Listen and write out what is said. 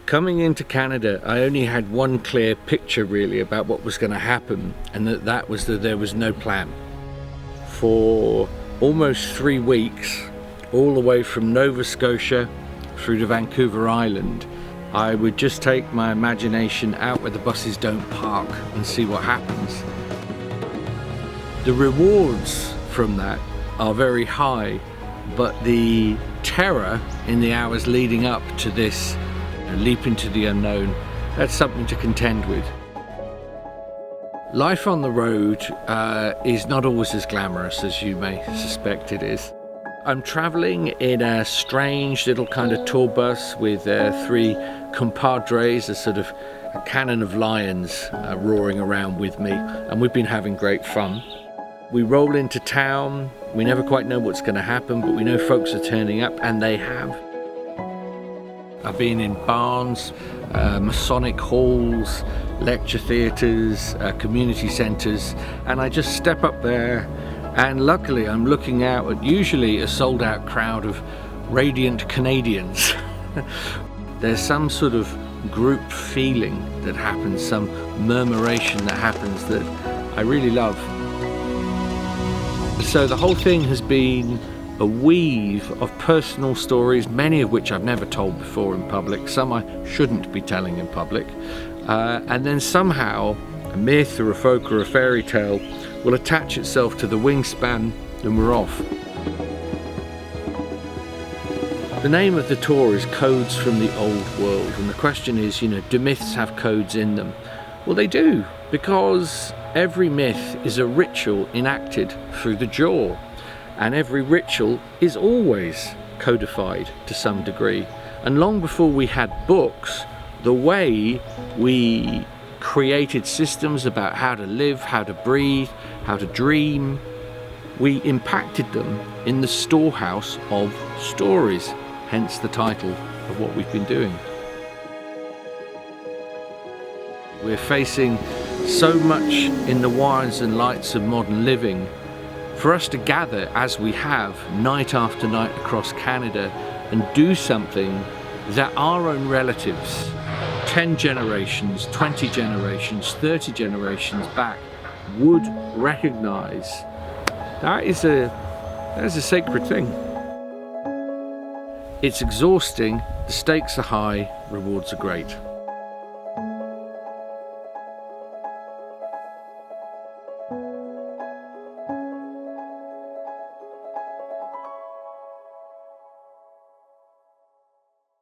Coming into Canada, I only had one clear picture really about what was going to happen, and that was that there was no plan. For almost 3 weeks, all the way from Nova Scotia through to Vancouver Island, I would just take my imagination out where the buses don't park and see what happens. The rewards from that are very high, but the terror in the hours leading up to this leap into the unknown, that's something to contend with. Life on the road is not always as glamorous as you may suspect it is. I'm traveling in a strange little kind of tour bus with 3 compadres, a sort of a cannon of lions roaring around with me, and we've been having great fun. We roll into town, we never quite know what's going to happen, but we know folks are turning up, and they have. I've been in barns, Masonic halls, lecture theatres, community centres, and I just step up there, and luckily I'm looking out at usually a sold-out crowd of radiant Canadians. There's some sort of group feeling that happens, some murmuration that happens that I really love. So the whole thing has been a weave of personal stories, many of which I've never told before in public, some I shouldn't be telling in public, and then somehow a myth or a folk or a fairy tale will attach itself to the wingspan and we're off. The name of the tour is Codes from the Old World, and the question is, do myths have codes in them? Well, they do, because every myth is a ritual enacted through the jaw. And every ritual is always codified to some degree. And long before we had books, the way we created systems about how to live, how to breathe, how to dream, we impacted them in the storehouse of stories, hence the title of what we've been doing. We're facing so much in the wires and lights of modern living. For us to gather as we have night after night across Canada and do something that our own relatives 10 generations, 20 generations, 30 generations back would recognize, that is a sacred thing. It's exhausting, the stakes are high, rewards are great.